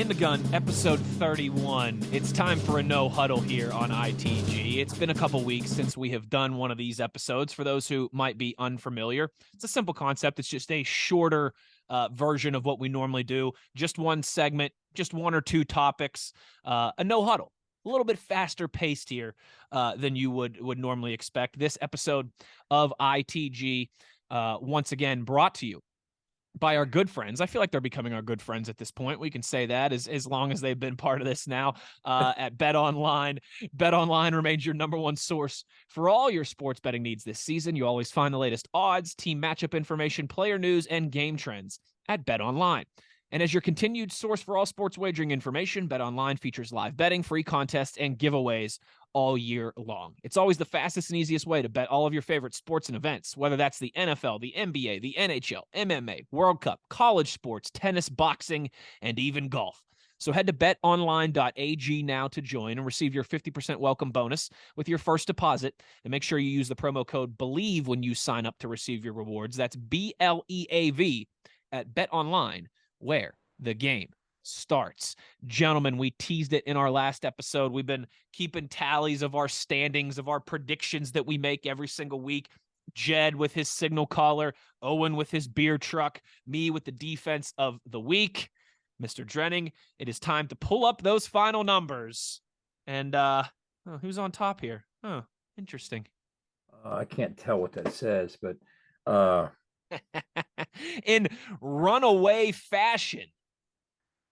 In the Gun, episode 31. It's time for a No Huddle here on ITG. It's been a couple weeks since we have done one of these episodes. For those who might be unfamiliar, it's a simple concept. It's just a shorter version of what we normally do. Just one segment, just one or two topics, a No Huddle. A little bit faster paced here than you would normally expect. This episode of ITG, once again, brought to you by our good friends. I feel like they're becoming our good friends at this point. We can say that as long as they've been part of this now at Bet Online. Bet Online remains your number one source for all your sports betting needs this season. You always find the latest odds, team matchup information, player news, and game trends at Bet Online. And as your continued source for all sports wagering information, Bet Online features live betting, free contests, and giveaways all year long. It's always the fastest and easiest way to bet all of your favorite sports and events, whether that's the NFL, the NBA, the NHL, MMA, World Cup, college sports, tennis, boxing, and even golf. So head to betonline.ag now to join and receive your 50% welcome bonus with your first deposit. And make sure you use the promo code BELIEVE when you sign up to receive your rewards. That's BLEAV at BetOnline, where the game starts. Gentlemen, we teased it in our last episode. We've been keeping tallies of our standings, of our predictions that we make every single week. Jed with his signal caller, Owen with his beer truck, me with the defense of the week. Mr. Drenning, it is time to pull up those final numbers. And who's on top here? Oh, interesting. I can't tell what that says, but in runaway fashion.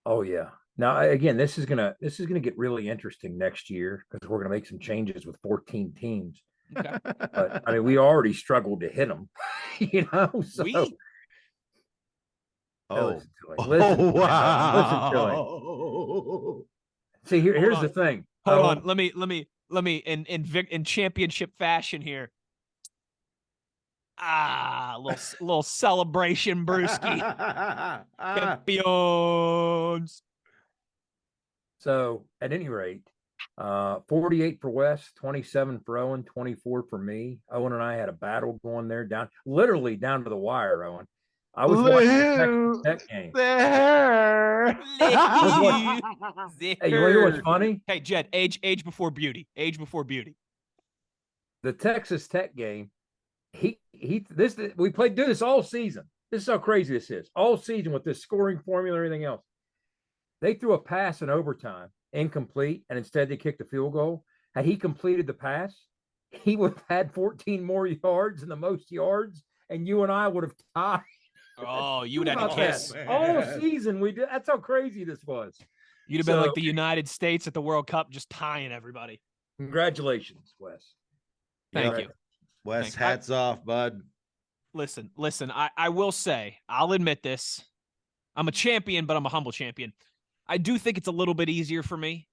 Oh yeah. Now again, this is gonna get really interesting next year because we're gonna make some changes with 14 teams. Okay. But I mean, we already struggled to hit them, you know. So listen to him. See, here's the thing. Hold on. Let me in championship fashion here. Little celebration, brewski. Champions. So at any rate, 48 for Wes, 27 for Owen, 24 for me. Owen and I had a battle going there literally down to the wire, Owen. I was watching the Texas Tech game. Hey, you want to hear what's funny? Hey, Jed, age before beauty. Age before beauty. The Texas Tech game, we do this all season. This is how crazy this is. All season with this scoring formula and everything else. They threw a pass in overtime, incomplete, and instead they kicked a field goal. Had he completed the pass, he would have had 14 more yards and the most yards, and you and I would have tied. Oh, you would have had to kiss. All season we did. That's how crazy this was. You'd have been like the United States at the World Cup, just tying everybody. Congratulations, Wes. Thank you. Wes, hats off, bud. Listen, I will say, I'll admit this. I'm a champion, but I'm a humble champion. I do think it's a little bit easier for me.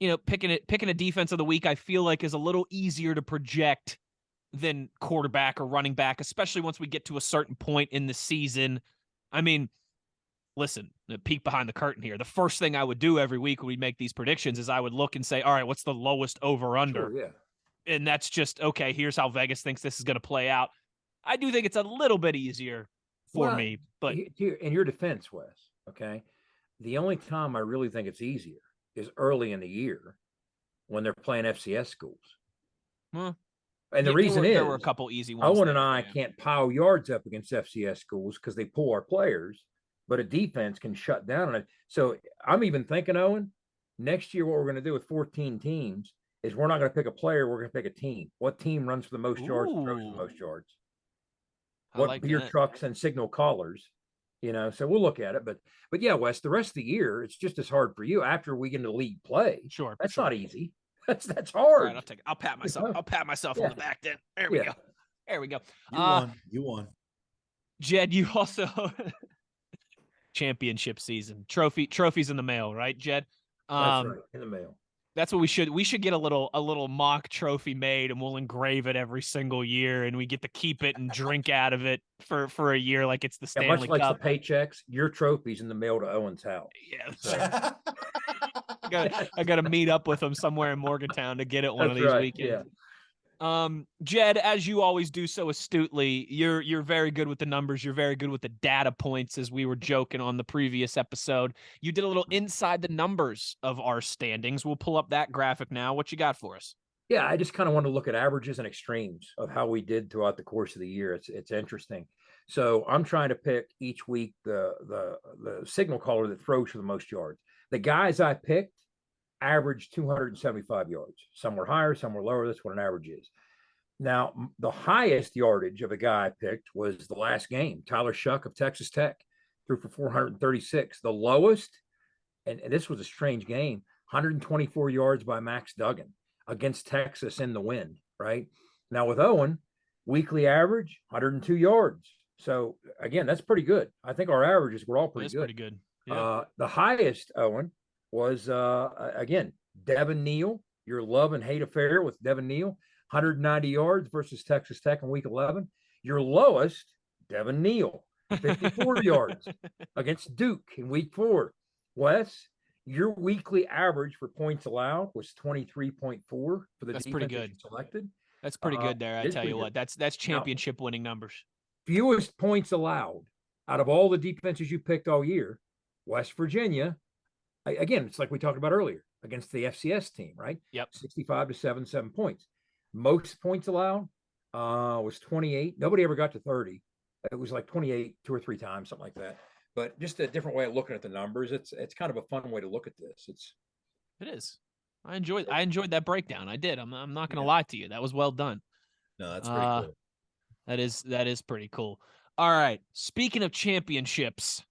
You know, picking a defense of the week, I feel like is a little easier to project than quarterback or running back, especially once we get to a certain point in the season. I mean, listen, a peek behind the curtain here. The first thing I would do every week when we make these predictions is I would look and say, all right, what's the lowest over-under? Sure, yeah. And that's just, okay, here's how Vegas thinks this is going to play out. I do think it's a little bit easier for me. But in your defense, Wes, okay, the only time I really think it's easier is early in the year when they're playing FCS schools. Well, and the reason there were a couple easy ones. Owen and I can't pile yards up against FCS schools because they pull our players, but a defense can shut down on it. So I'm even thinking, Owen, next year what we're going to do with 14 teams is we're not going to pick a player, we're going to pick a team. What team runs for the most yards, throws the most yards? What beer trucks and signal callers, you know? So we'll look at it. But yeah, Wes, the rest of the year, it's just as hard for you after we get into league play. Sure. That's not easy. That's hard. All right, I'll pat myself. I'll pat myself on the back then. There we go. There we go. You won. Jed, you also championship season. Trophies in the mail, right, Jed? That's right, in the mail. That's what we should get a little mock trophy made, and we'll engrave it every single year, and we get to keep it and drink out of it for a year like it's the Stanley Cup. Much like the paychecks, your trophy's in the mail to Owen's house. Yeah. So. I got to meet up with him somewhere in Morgantown to get it one of these weekends. Jed, as you always do so astutely, you're very good with the numbers. You're very good with the data points, as we were joking on the previous episode. You did a little inside the numbers of our standings. We'll pull up that graphic now. What you got for us? Yeah, I just kind of want to look at averages and extremes of how we did throughout the course of the year. It's interesting. So I'm trying to pick each week the signal caller that throws for the most yards. The guys I picked averaged 275 yards. Some were higher, some were lower. That's what an average is. Now, the highest yardage of a guy I picked was the last game. Tyler Shuck of Texas Tech threw for 436. The lowest, and this was a strange game, 124 yards by Max Duggan against Texas in the wind, right? Now with Owen, weekly average, 102 yards. So again, that's pretty good. I think our averages were all pretty good. Pretty good. Yeah. The highest, Owen, was again, Devin Neal, your love and hate affair with Devin Neal, 190 yards versus Texas Tech in week 11. Your lowest, Devin Neal, 54 yards against Duke in week 4. Wes, your weekly average for points allowed was 23.4 for the That's defense pretty good. that you selected. That's pretty good there. I tell you what, that's championship winning numbers. Fewest points allowed out of all the defenses you picked all year, West Virginia. Again, it's like we talked about earlier against the FCS team, right? Yep. 65 to 7 points. Most points allowed was 28. Nobody ever got to 30. It was like 28 2 or 3 times, something like that. But just a different way of looking at the numbers. It's kind of a fun way to look at this. It is. I enjoyed that breakdown. I did. I'm not going to lie to you. That was well done. No, that's pretty cool. That is pretty cool. All right. Speaking of championships,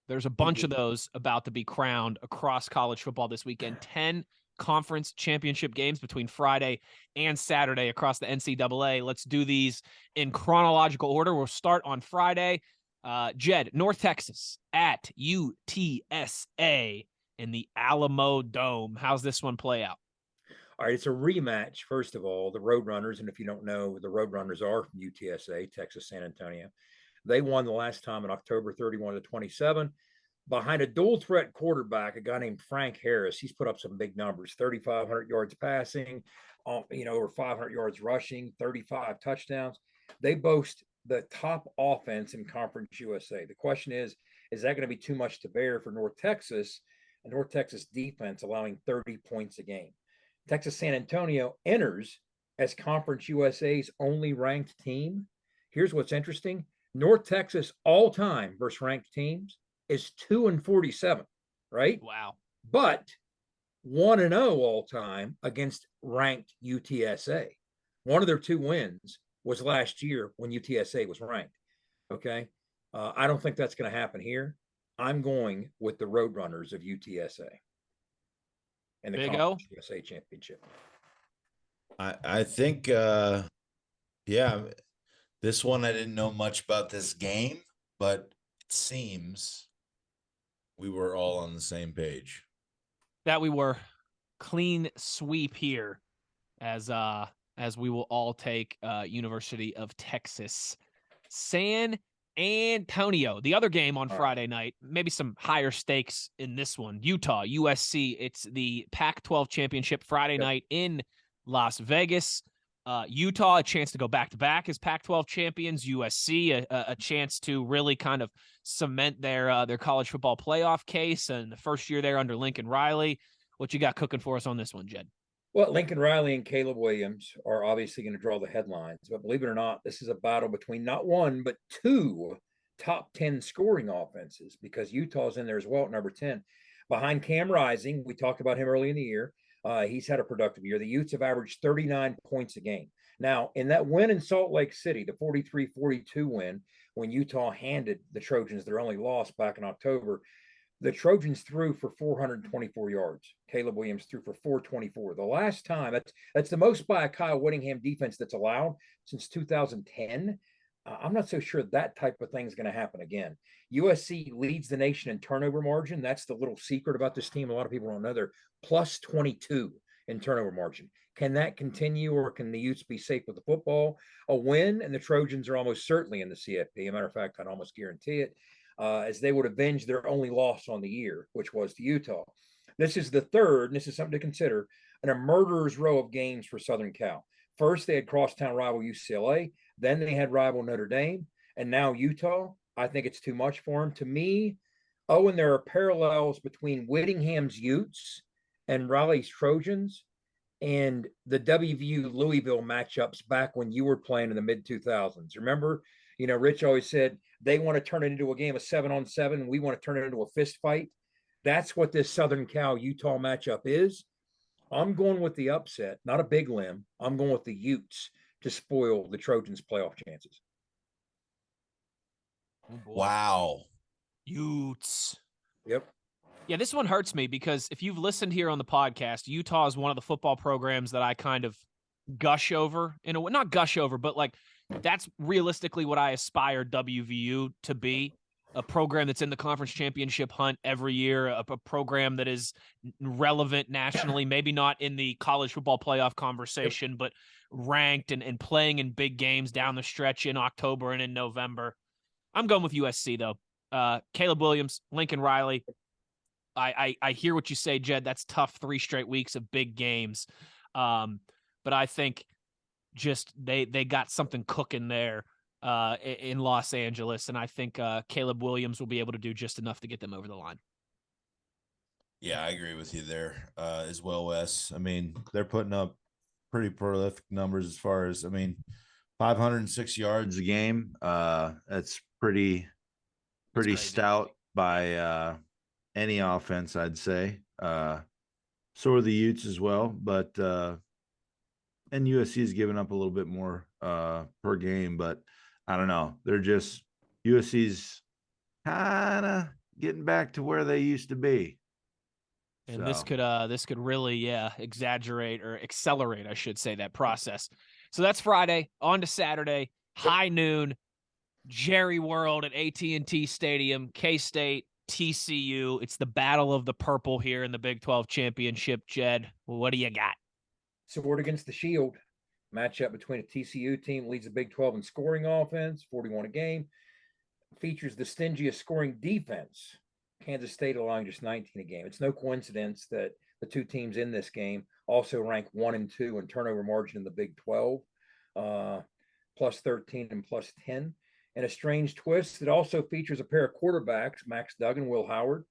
there's a bunch of those about to be crowned across college football this weekend. 10 conference championship games between Friday and Saturday across the NCAA. Let's do these in chronological order. We'll start on Friday. Jed, North Texas at UTSA in the Alamo Dome. How's this one play out? All right, it's a rematch, first of all, the Roadrunners. And if you don't know, the Roadrunners are from UTSA, Texas San Antonio. They won the last time in October 31 to 27 behind a dual threat quarterback, a guy named Frank Harris. He's put up some big numbers, 3,500 yards passing, over 500 yards rushing, 35 touchdowns. They boast the top offense in Conference USA. The question is that going to be too much to bear for North Texas? A North Texas defense allowing 30 points a game. Texas San Antonio enters as Conference USA's only ranked team. Here's what's interesting. North Texas all-time versus ranked teams is 2-47, right? Wow. But 1-0 all-time against ranked UTSA. One of their 2 wins was last year when UTSA was ranked. Okay. I don't think that's going to happen here. I'm going with the Roadrunners of UTSA and the Conference USA Championship. I think, this one, I didn't know much about this game, but it seems we were all on the same page. That we were. Clean sweep here as we will all take University of Texas. San Antonio, the other game on Friday night, maybe some higher stakes in this one. Utah, USC. It's the Pac-12 championship Friday night in Las Vegas. Utah, a chance to go back-to-back as Pac-12 champions. USC, a chance to really kind of cement their college football playoff case. And the first year there under Lincoln Riley. What you got cooking for us on this one, Jed? Well, Lincoln Riley and Caleb Williams are obviously going to draw the headlines. But believe it or not, this is a battle between not one, but 2 top 10 scoring offenses, because Utah's in there as well at number 10. Behind Cam Rising, we talked about him early in the year. He's had a productive year. The Utes have averaged 39 points a game. Now, in that win in Salt Lake City, the 43-42 win, when Utah handed the Trojans their only loss back in October, the Trojans threw for 424 yards. Caleb Williams threw for 424. The last time, that's the most by a Kyle Whittingham defense that's allowed since 2010. I'm not so sure that type of thing is going to happen again. USC leads the nation in turnover margin. That's the little secret about this team. A lot of people don't know they're plus 22 in turnover margin. Can that continue, or can the Utes be safe with the football? A win, and the Trojans are almost certainly in the CFP. As a matter of fact, I'd almost guarantee it, as they would avenge their only loss on the year, which was to Utah. This is the third, and this is something to consider, in a murderer's row of games for Southern Cal. First, they had crosstown rival UCLA. Then they had rival Notre Dame. And now Utah. I think it's too much for them. To me, and there are parallels between Whittingham's Utes and Raleigh's Trojans and the WVU Louisville matchups back when you were playing in the mid 2000s. Remember, Rich always said they want to turn it into a game of 7-on-7. We want to turn it into a fist fight. That's what this Southern Cal Utah matchup is. I'm going with the upset, not a big limb. I'm going with the Utes to spoil the Trojans' playoff chances. Oh boy. Wow. Utes. Yep. Yeah, this one hurts me because if you've listened here on the podcast, Utah is one of the football programs that I kind of gush over not gush over, but like that's realistically what I aspire WVU to be. A program that's in the conference championship hunt every year, a program that is relevant nationally, maybe not in the college football playoff conversation, but ranked and playing in big games down the stretch in October and in November. I'm going with USC, though. Caleb Williams, Lincoln Riley. I hear what you say, Jed. That's tough 3 straight weeks of big games. But I think just they got something cooking there in Los Angeles, and I think Caleb Williams will be able to do just enough to get them over the line. Yeah, I agree with you there as well, Wes. I mean, they're putting up pretty prolific numbers as far as, 506 yards a game. That's pretty stout by any offense, I'd say. So are the Utes as well, but and USC is giving up a little bit more per game, but I don't know. They're just USC's kind of getting back to where they used to be. And this could really, exaggerate or accelerate, I should say, that process. So that's Friday. On to Saturday, high noon, Jerry World at AT&T Stadium, K-State, TCU. It's the battle of the purple here in the Big 12 championship. Jed, what do you got? Sword against the shield. Matchup between a TCU team leads the Big 12 in scoring offense, 41 a game. Features the stingiest scoring defense. Kansas State allowing just 19 a game. It's no coincidence that the two teams in this game also rank 1 and 2 in turnover margin in the Big 12, plus 13 and plus 10. And a strange twist, it also features a pair of quarterbacks, Max Duggan and Will Howard,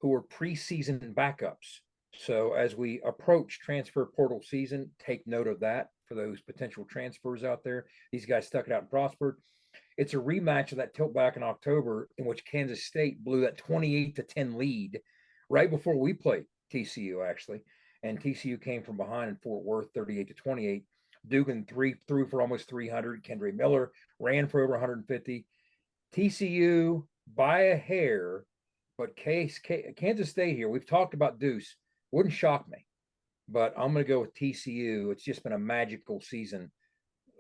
who are preseason backups. So as we approach transfer portal season, take note of that for those potential transfers out there. These guys stuck it out and prospered. It's a rematch of that tilt back in October in which Kansas State blew that 28-10 lead right before we played TCU, actually. And TCU came from behind in Fort Worth, 38-28. Dugan threw for almost 300. Kendre Miller ran for over 150. TCU by a hair, but Kansas State here, we've talked about Deuce. Wouldn't shock me, but I'm going to go with TCU. It's just been a magical season.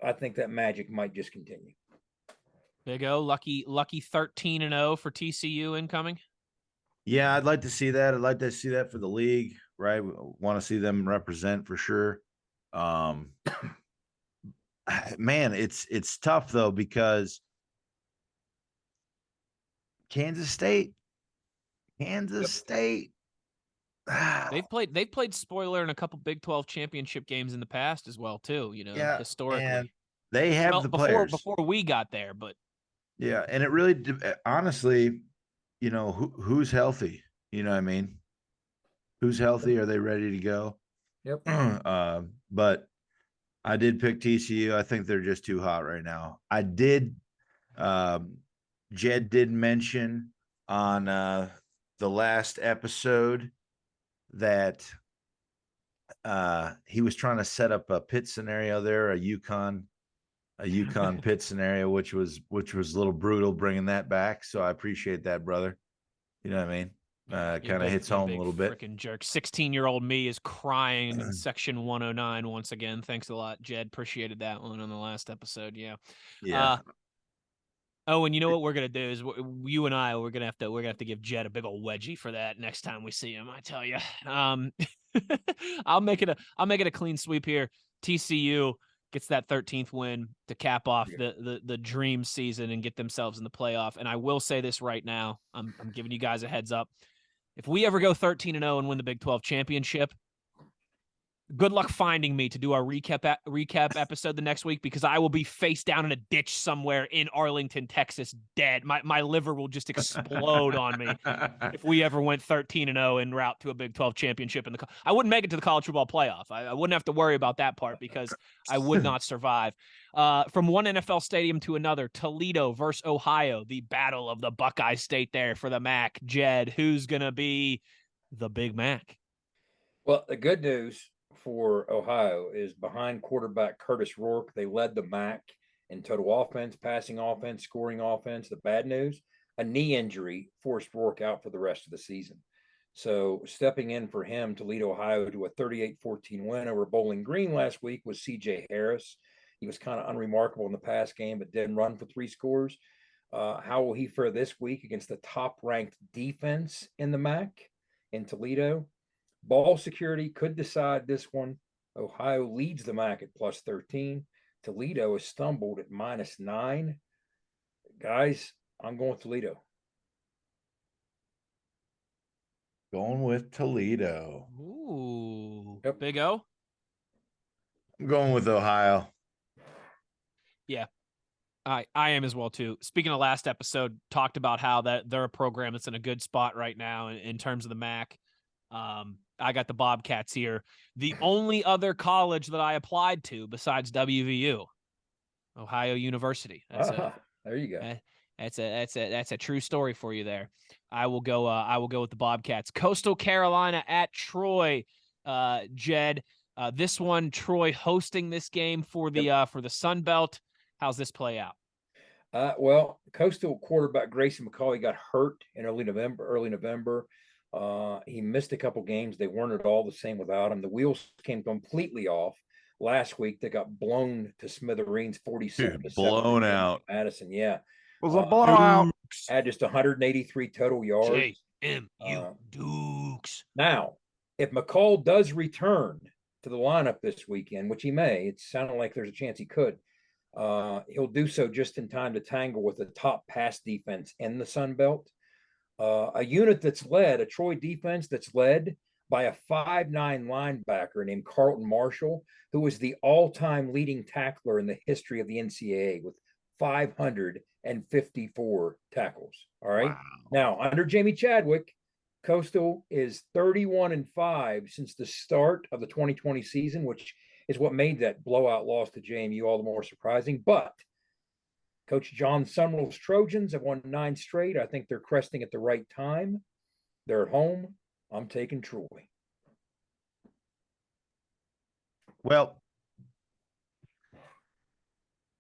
I think that magic might just continue. There you go. Lucky 13-0 for TCU incoming. Yeah, I'd like to see that. I'd like to see that for the league, right? We want to see them represent for sure. Man, it's tough though because Kansas State. They've played spoiler in a couple Big 12 championship games in the past as well too, historically. And they have the players before we got there, but yeah, and it really honestly, who's healthy? You know what I mean? Who's healthy? Are they ready to go? Yep. But I did pick TCU. I think they're just too hot right now. I did Jed did mention on the last episode that he was trying to set up a pit scenario there, a UConn pit scenario, which was a little brutal bringing that back. So I appreciate that, brother. You know what I mean? Kind of hits home a little bit. Freaking jerk. 16-year-old me is crying in section 109 once again. Thanks a lot, Jed. Appreciated that one on the last episode. Yeah. Oh, and you know what we're gonna do is you and I we're gonna have to give Jed a big old wedgie for that next time we see him. I tell you, I'll make it a clean sweep here. TCU gets that 13th win to cap off the dream season and get themselves in the playoff. And I will say this right now, I'm giving you guys a heads up. If we ever go 13-0 and win the Big 12 championship, Good luck finding me to do our recap episode the next week, because I will be face down in a ditch somewhere in Arlington, Texas, dead. My liver will just explode on me if we ever went 13-0 en route to a Big 12 championship. I wouldn't make it to the college football playoff. I wouldn't have to worry about that part because I would not survive. From one NFL stadium to another, Toledo versus Ohio, the battle of the Buckeye State there for the MAC. Jed, who's going to be the Big Mac? Well, the good news for Ohio is behind quarterback Curtis Rourke, they led the MAC in total offense, passing offense, scoring offense. The bad news, a knee injury forced Rourke out for the rest of the season. So stepping in for him, Toledo, Ohio, to a 38-14 win over Bowling Green last week was C.J. Harris. He was kind of unremarkable in the pass game, but didn't run for 3 scores. How will he fare this week against the top-ranked defense in the MAC in Toledo? Ball security could decide this one. Ohio leads the MAC at plus 13. Toledo has stumbled at -9. Guys, I'm going with Toledo. Going with Toledo. Ooh. Yep. Big O? I'm going with Ohio. Yeah. I am as well too. Speaking of last episode, talked about how that they're a program that's in a good spot right now in terms of the MAC. I got the Bobcats here. The only other college that I applied to besides WVU, Ohio University. There you go. That's a true story for you there. I will go with the Bobcats. Coastal Carolina at Troy. Jed, this one, Troy hosting this game for the Sun Belt. How's this play out? Well, Coastal quarterback Grayson McCauley got hurt in early November. He missed a couple games. They weren't at all the same without him. The wheels came completely off last week. They got blown to smithereens, 47 to 7. Blown out. Madison, yeah. It was a blowout. Had just 183 total yards. JMU Dukes. Now, if McCall does return to the lineup this weekend, which he may, it sounded like there's a chance he could, he'll do so just in time to tangle with the top pass defense in the Sun Belt. A unit that's led, a Troy defense that's led by a 5'9" linebacker named Carlton Marshall, who is the all-time leading tackler in the history of the NCAA with 554 tackles. All right. Wow. Now, under Jamie Chadwick, Coastal is 31-5 since the start of the 2020 season, which is what made that blowout loss to JMU all the more surprising. But Coach John Summerall's Trojans have won 9 straight. I think they're cresting at the right time. They're at home. I'm taking Troy. Well,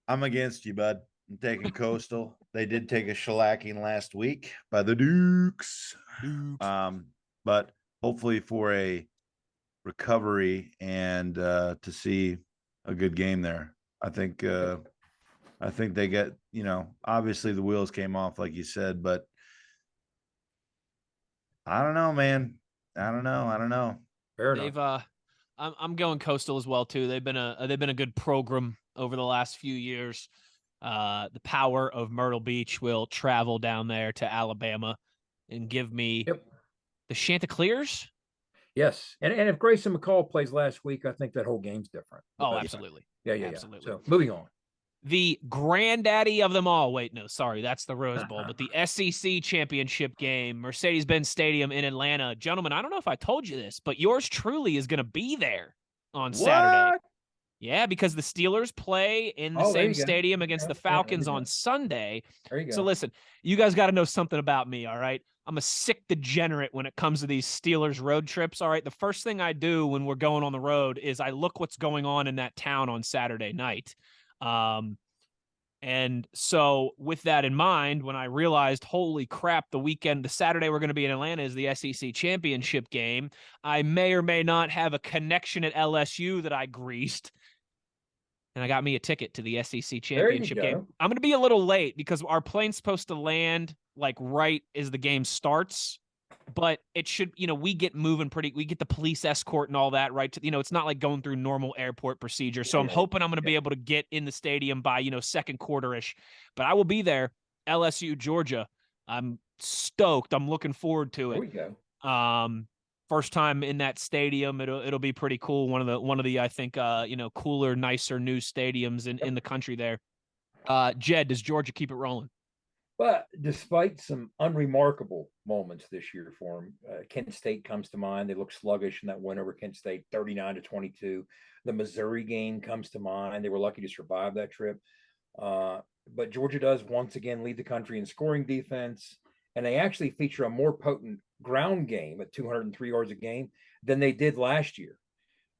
I'm against you, bud. I'm taking Coastal. They did take a shellacking last week by the Dukes. But hopefully for a recovery and to see a good game there. I think they get, obviously the wheels came off, like you said, but I don't know, man. I don't know. Fair enough. I'm going Coastal as well too. They've been a good program over the last few years. The power of Myrtle Beach will travel down there to Alabama and give me the Chanticleers. Yes, and if Grayson McCall plays last week, I think that whole game's different. Oh, absolutely. Yeah. Absolutely. So moving on. The granddaddy of them all. Wait, no, sorry, that's the Rose Bowl, but the SEC championship game, Mercedes-Benz Stadium in Atlanta. Gentlemen, I don't know if I told you this, but yours truly is going to be there on Saturday. Yeah, because the Steelers play in the same stadium against the Falcons on Sunday. There you go. So listen, you guys got to know something about me, all right? I'm a sick degenerate when it comes to these Steelers road trips, all right? The first thing I do when we're going on the road is I look what's going on in that town on Saturday night. And so with that in mind, when I realized, holy crap, the Saturday we're going to be in Atlanta is the SEC championship game, I may or may not have a connection at LSU that I greased. And I got me a ticket to the SEC championship game. I'm going to be a little late because our plane's supposed to land like right as the game starts. But it should, we get moving we get the police escort and all that, right? It's not like going through normal airport procedure. So I'm hoping I'm going to be able to get in the stadium by, second quarter-ish. But I will be there, LSU, Georgia. I'm stoked. I'm looking forward to it. There we go. First time in that stadium. It'll be pretty cool. One of the I think cooler, nicer new stadiums in the country there. Jed, does Georgia keep it rolling? But despite some unremarkable moments this year for them, Kent State comes to mind. They look sluggish in that win over Kent State, 39-22. The Missouri game comes to mind. They were lucky to survive that trip. But Georgia does once again lead the country in scoring defense, and they actually feature a more potent ground game at 203 yards a game than they did last year.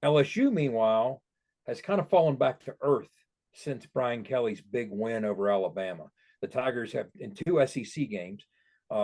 LSU, meanwhile, has kind of fallen back to earth since Brian Kelly's big win over Alabama. The Tigers have, in two SEC games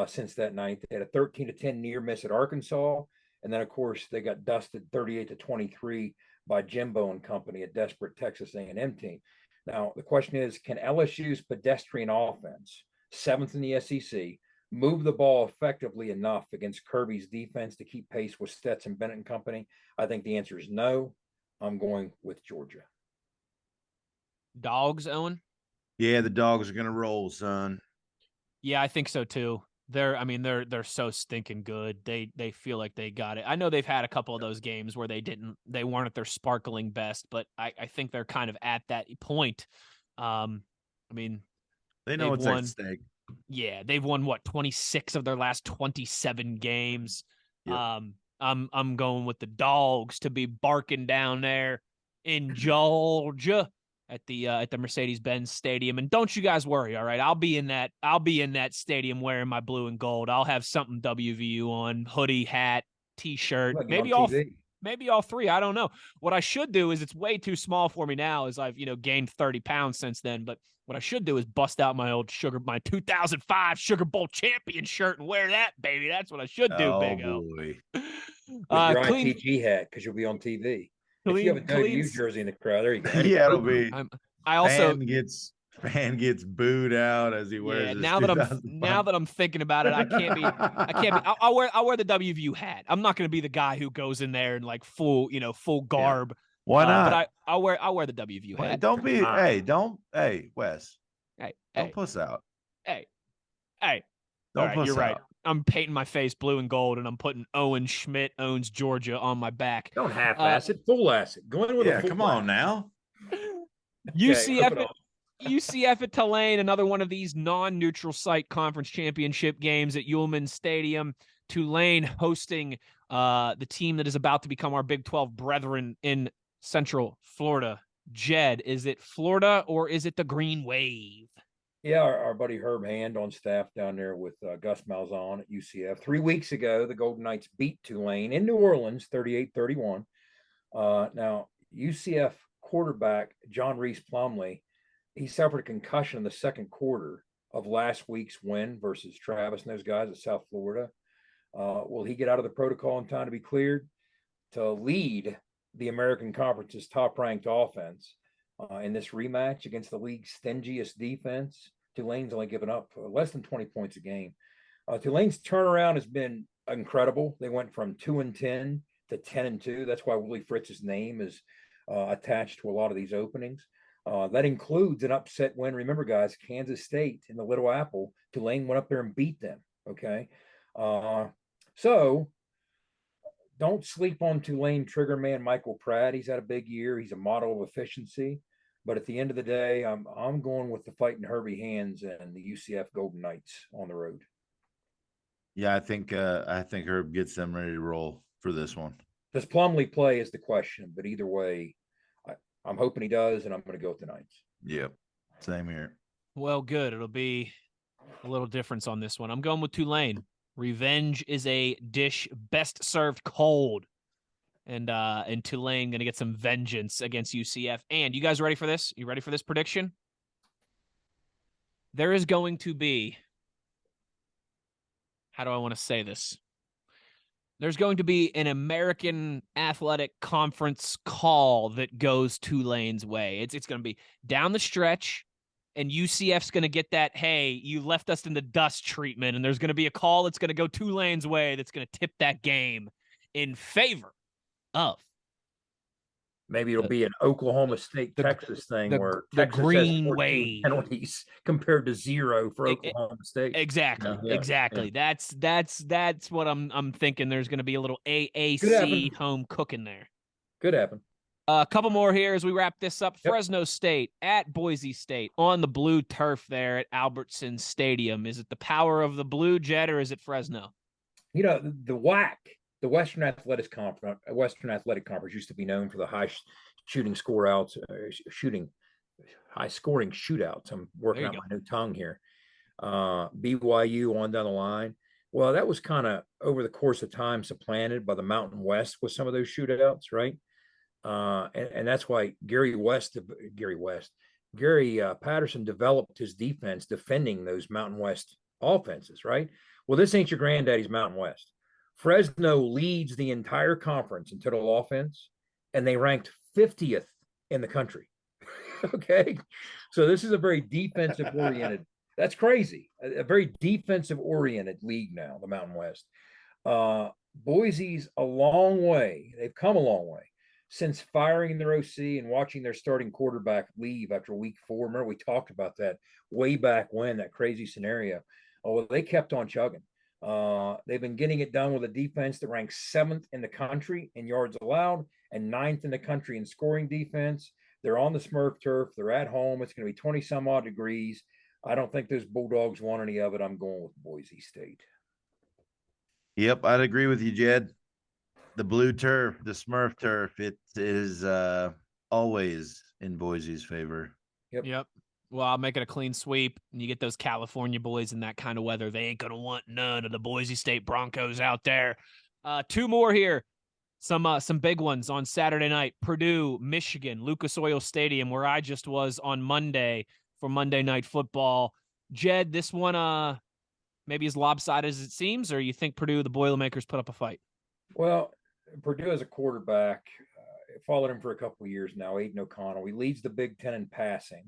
since that night, they had a 13-10 near miss at Arkansas, and then of course they got dusted 38-23 by Jimbo and company, a desperate Texas A&M team. Now the question is, can LSU's pedestrian offense, seventh in the SEC, move the ball effectively enough against Kirby's defense to keep pace with Stetson Bennett and company? I think the answer is no. I'm going with Georgia. Dogs, Owen? Yeah, the Dogs are gonna roll, son. Yeah, I think so too. They're so stinking good. They feel like they got it. I know they've had a couple of those games where they weren't at their sparkling best, but I think they're kind of at that point. They know what's at stake. Yeah, they've won 26 of their last 27 games. Yep. I'm going with the Dogs to be barking down there in Georgia at the Mercedes-Benz Stadium. And don't you guys worry, all right? I'll be in that stadium wearing my blue and gold. I'll have something WVU on, hoodie, hat, t-shirt, maybe all three. I don't know. What I should do is, it's way too small for me now, as I've gained 30 pounds since then, but what I should do is bust out my 2005 Sugar Bowl champion shirt and wear that, baby. That's what I should do, Big O. Boy. With your ITG hat, because you'll be on TV. If you have a WVU jersey in the crowd, there you go. Yeah, it'll be. I also fan gets booed out as he wears. Yeah, now that I'm thinking about it, I can't be. I'll wear the WVU hat. I'm not going to be the guy who goes in there in like full garb. Yeah. Why not? But I'll wear the WVU hat. Don't be. Hey, Wes. Don't puss out. Hey. Don't puss you're out. right. I'm painting my face blue and gold, and I'm putting Owen Schmitt owns Georgia on my back. Don't half-ass it, full-ass it. Go in with a full come on now. UCF at Tulane, another one of these non-neutral site conference championship games at Ullman Stadium. Tulane hosting the team that is about to become our Big 12 brethren in Central Florida. Jed, is it Florida or is it the Green Wave? Yeah, our buddy Herb Hand on staff down there with Gus Malzahn at UCF. 3 weeks ago, the Golden Knights beat Tulane in New Orleans, 38-31. Now, UCF quarterback John Reese Plumlee, he suffered a concussion in the second quarter of last week's win versus Travis and those guys at South Florida. Will he get out of the protocol in time to be cleared to lead the American Conference's top-ranked offense in this rematch against the league's stingiest defense? Tulane's only given up less than 20 points a game. Tulane's turnaround has been incredible. They went from 2-10 to 10-2. That's why Willie Fritz's name is attached to a lot of these openings. That includes an upset win. Remember, guys, Kansas State in the Little Apple. Tulane went up there and beat them. Okay. So don't sleep on Tulane trigger man Michael Pratt. He's had a big year. He's a model of efficiency. But at the end of the day, I'm going with the fighting Herbie Hands and the UCF Golden Knights on the road. Yeah, I think Herb gets them ready to roll for this one. Does Plumlee play is the question, but either way, I'm hoping he does, and I'm going to go with the Knights. Yep, same here. Well, good. It'll be a little difference on this one. I'm going with Tulane. Revenge is a dish best served cold. And Tulane going to get some vengeance against UCF. And you guys ready for this? You ready for this prediction? There is going to be, how do I want to say this? There's going to be an American Athletic Conference call that goes Tulane's way. It's going to be down the stretch, and UCF's going to get that, hey, you left us in the dust treatment, and there's going to be a call that's going to go Tulane's way that's going to tip that game in favor of Maybe it'll The be an Oklahoma State, the Texas thing the where the Texas has green 14 wave. penalties compared to 0 for Oklahoma State. Exactly. Yeah. Exactly. That's what I'm thinking. There's going to be a little Could happen. AAC home cooking there. Could happen. A couple more here as we wrap this up. Yep. Fresno State at Boise State on the blue turf there at Albertson Stadium. Is it the power of the blue, Jet, or is it Fresno? You know, the WAC, the Western Athletic Conference used to be known for the high shooting score outs, high scoring shootouts. I'm working out my new tongue here. BYU on down the line. Well, that was kind of over the course of time supplanted by the Mountain West with some of those shootouts, right? And that's why Gary Patterson developed his defense defending those Mountain West offenses, right? Well, this ain't your granddaddy's Mountain West. Fresno leads the entire conference in total offense, and they ranked 50th in the country. Okay. So this is a very defensive oriented, that's crazy. A very defensive oriented league now, the Mountain West. Boise's a long way. They've come a long way since firing their OC and watching their starting quarterback leave after week 4. Remember, we talked about that way back when, that crazy scenario. Oh, well, they kept on chugging. They've been getting it done with a defense that ranks 7th in the country in yards allowed and 9th in the country in scoring defense. They're on the Smurf turf. They're at home. It's going to be 20 some odd degrees. I don't think those Bulldogs want any of it. I'm going with Boise State. Yep, I'd agree with you, Jed. The blue turf, the Smurf turf, it is always in Boise's favor. Yep. Well, I'll make it a clean sweep. And you get those California boys in that kind of weather. They ain't going to want none of the Boise State Broncos out there. 2 more here. Some big ones on Saturday night. Purdue, Michigan, Lucas Oil Stadium, where I just was on Monday for Monday Night Football. Jed, this one maybe as lopsided as it seems, or you think Purdue, the Boilermakers, put up a fight? Well, Purdue as a quarterback, followed him for a couple of years now, Aiden O'Connell. He leads the Big Ten in passing.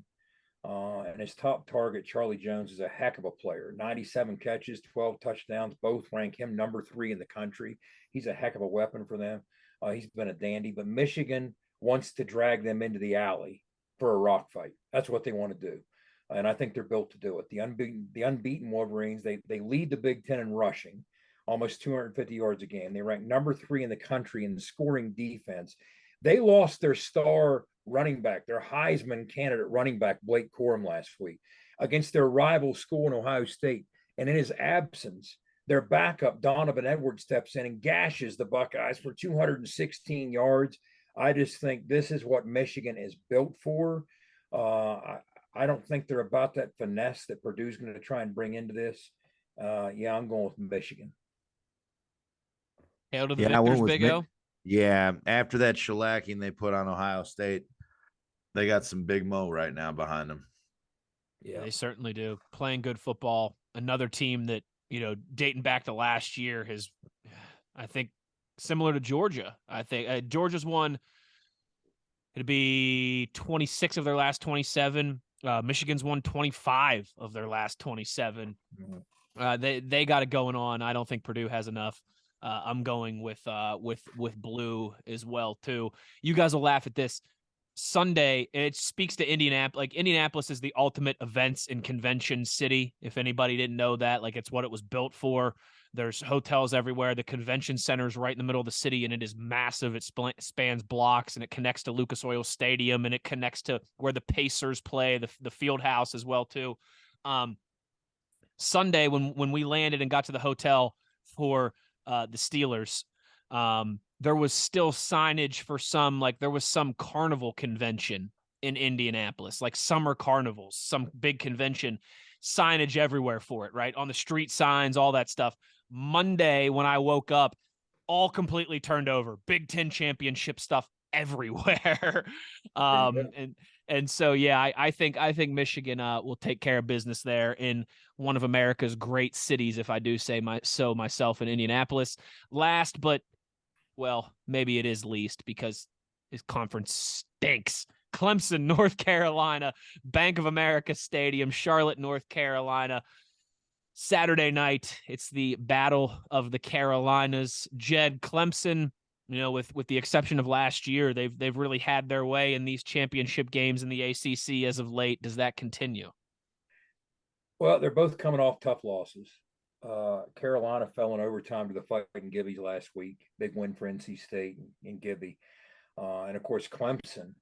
And his top target, Charlie Jones, is a heck of a player. 97 catches, 12 touchdowns, both rank him number 3 in the country. He's a heck of a weapon for them. He's been a dandy, but Michigan wants to drag them into the alley for a rock fight. That's what they want to do. And I think they're built to do it. The unbeaten Wolverines, they lead the Big Ten in rushing, almost 250 yards a game. They rank number 3 in the country in the scoring defense. They lost their star running back, their Heisman candidate running back, Blake Corum, last week against their rival school in Ohio State. And in his absence, their backup, Donovan Edwards, steps in and gashes the Buckeyes for 216 yards. I just think this is what Michigan is built for. I don't think they're about that finesse that Purdue's going to try and bring into this. I'm going with Michigan. Hail to the victors, Big O. Yeah, after that shellacking they put on Ohio State, they got some big mo right now behind them. Yeah, they certainly do. Playing good football. Another team that, dating back to last year has, I think, similar to Georgia. I think Georgia's won, it'd be 26 of their last 27. Michigan's won 25 of their last 27. They got it going on. I don't think Purdue has enough. I'm going with blue as well too. You guys will laugh at this. Sunday, it speaks to Indianapolis. Like, Indianapolis is the ultimate events and convention city. If anybody didn't know that, like, it's what it was built for. There's hotels everywhere. The convention center is right in the middle of the city, and it is massive. It spans blocks, and it connects to Lucas Oil Stadium, and it connects to where the Pacers play, the field house as well too. Sunday, when we landed and got to the hotel for the Steelers, there was still signage for there was some carnival convention in Indianapolis, like summer carnivals, some big convention, signage everywhere for it, right? On the street signs, all that stuff. Monday, when I woke up, all completely turned over. Big Ten championship stuff everywhere. And so, yeah, I think Michigan will take care of business there in one of America's great cities, if I do say so myself, in Indianapolis. Last, but, well, maybe it is least because his conference stinks. Clemson, North Carolina, Bank of America Stadium, Charlotte, North Carolina. Saturday night, it's the Battle of the Carolinas. Jed, Clemson, You know, with the exception of last year, they've really had their way in these championship games in the ACC as of late. Does that continue? Well, they're both coming off tough losses. Carolina fell in overtime to the Fighting Gibbies last week. Big win for NC State and Gibby. And of course, Clemson,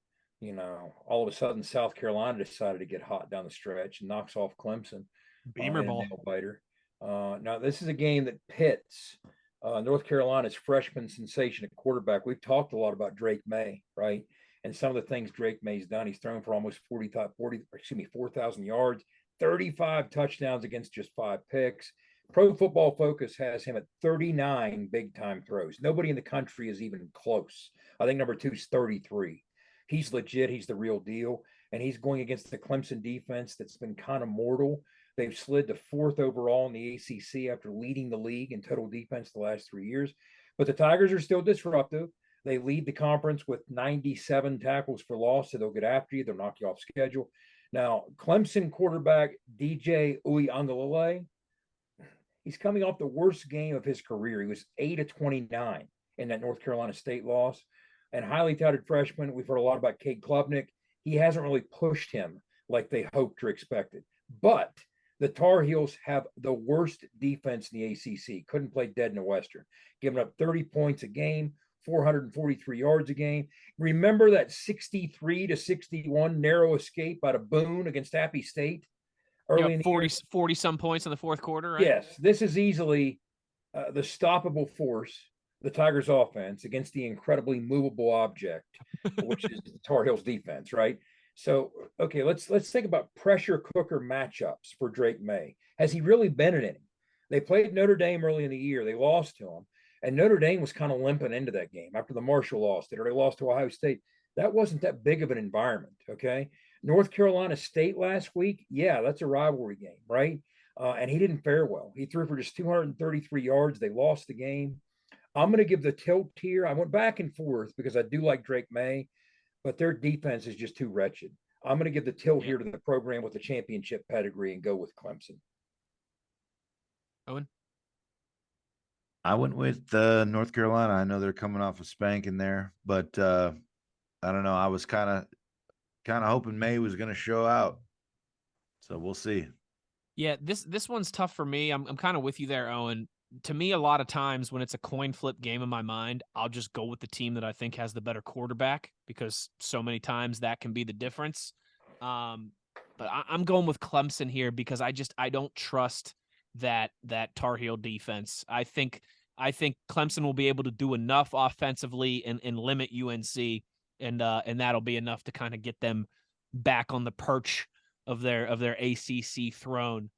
all of a sudden, South Carolina decided to get hot down the stretch and knocks off Clemson Beamer in a ball. nail biter. Now, this is a game that pits North Carolina's freshman sensation at quarterback. We've talked a lot about Drake May, right? And some of the things Drake May's done. He's thrown for almost 4,000 yards, 35 touchdowns against just 5 picks. Pro Football Focus has him at 39 big time throws. Nobody in the country is even close. I think number 2 is 33. He's legit. He's the real deal. And he's going against the Clemson defense that's been kind of mortal. They've slid to 4th overall in the ACC after leading the league in total defense the last 3 years. But the Tigers are still disruptive. They lead the conference with 97 tackles for loss, so they'll get after you. They'll knock you off schedule. Now, Clemson quarterback DJ Uiagalelei, he's coming off the worst game of his career. He was 8-29 in that North Carolina State loss. And highly touted freshman, we've heard a lot about Cade Klubnik. He hasn't really pushed him like they hoped or expected. But the Tar Heels have the worst defense in the ACC. Couldn't play dead in the Western. Giving up 30 points a game, 443 yards a game. Remember that 63-61 narrow escape out of Boone against Appy State? Early in the 40 some points in the fourth quarter, right? Yes, this is easily the stoppable force, the Tigers' offense against the incredibly movable object, which is the Tar Heels defense, right? So, okay, let's think about pressure cooker matchups for Drake May. Has he really been in any? They played Notre Dame early in the year. They lost to him, and Notre Dame was kind of limping into that game after the Marshall lost it, or they lost to Ohio State. That wasn't that big of an environment, okay? North Carolina State last week, yeah, that's a rivalry game, right? And he didn't fare well. He threw for just 233 yards. They lost the game. I'm going to give the tilt here. I went back and forth because I do like Drake May, but their defense is just too wretched. I'm going to give the tilt here to the program with the championship pedigree and go with Clemson. Owen? I went with North Carolina. I know they're coming off a spanking there, but I don't know. I was kind of hoping May was going to show out. So we'll see. Yeah, this one's tough for me. I'm kind of with you there, Owen. To me, a lot of times when it's a coin flip game in my mind, I'll just go with the team that I think has the better quarterback because so many times that can be the difference. But I'm going with Clemson here because I don't trust that Tar Heel defense. I think Clemson will be able to do enough offensively and limit UNC, and that'll be enough to kind of get them back on the perch of their ACC throne.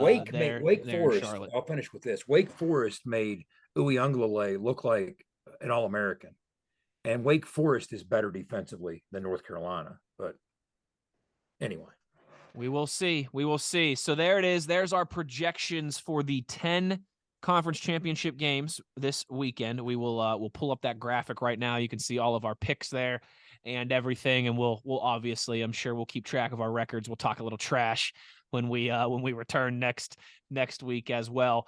Wake Forest. I'll finish with this. Wake Forest made Uiagalelei look like an All-American, and Wake Forest is better defensively than North Carolina. But anyway, we will see. We will see. So there it is. There's our projections for the 10 conference championship games this weekend. We will we'll pull up that graphic right now. You can see all of our picks there and everything, and we'll obviously, I'm sure we'll keep track of our records. We'll talk a little trash when we return next week as well.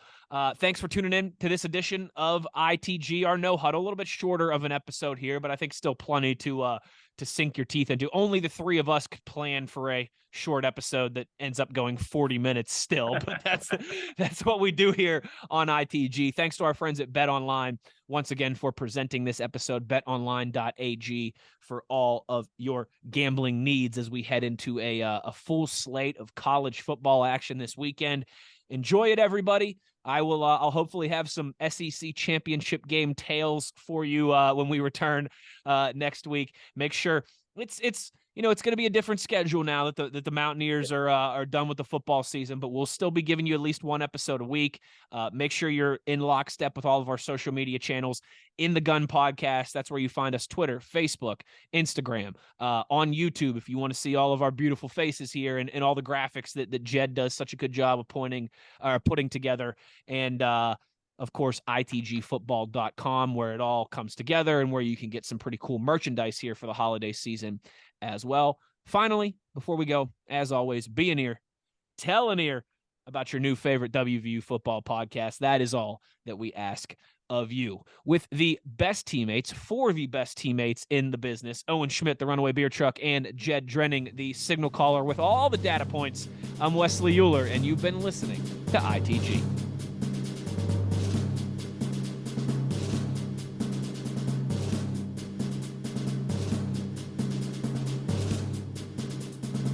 Thanks for tuning in to this edition of ITG, our No Huddle. A little bit shorter of an episode here, but I think still plenty to sink your teeth into. Only the three of us could plan for a short episode that ends up going 40 minutes still, but that's what we do here on ITG. Thanks to our friends at BetOnline once again for presenting this episode. BetOnline.ag for all of your gambling needs as we head into a full slate of college football action this weekend. Enjoy it, everybody. I'll hopefully have some SEC championship game tales for you when we return next week. Make sure it's going to be a different schedule now that the Mountaineers are done with the football season, but we'll still be giving you at least one episode a week. Make sure you're in lockstep with all of our social media channels. In the Gun Podcast, that's where you find us: Twitter, Facebook, Instagram, on YouTube. If you want to see all of our beautiful faces here and all the graphics that Jed does such a good job of putting together, and of course, itgfootball.com, where it all comes together and where you can get some pretty cool merchandise here for the holiday season as well. Finally, before we go, as always, be an ear, tell an ear about your new favorite WVU football podcast. That is all that we ask of you. With the best teammates for the best teammates in the business, Owen Schmitt, the runaway beer truck, and Jed Drenning, the signal caller with all the data points, I'm Wesley Uhler, and you've been listening to ITG.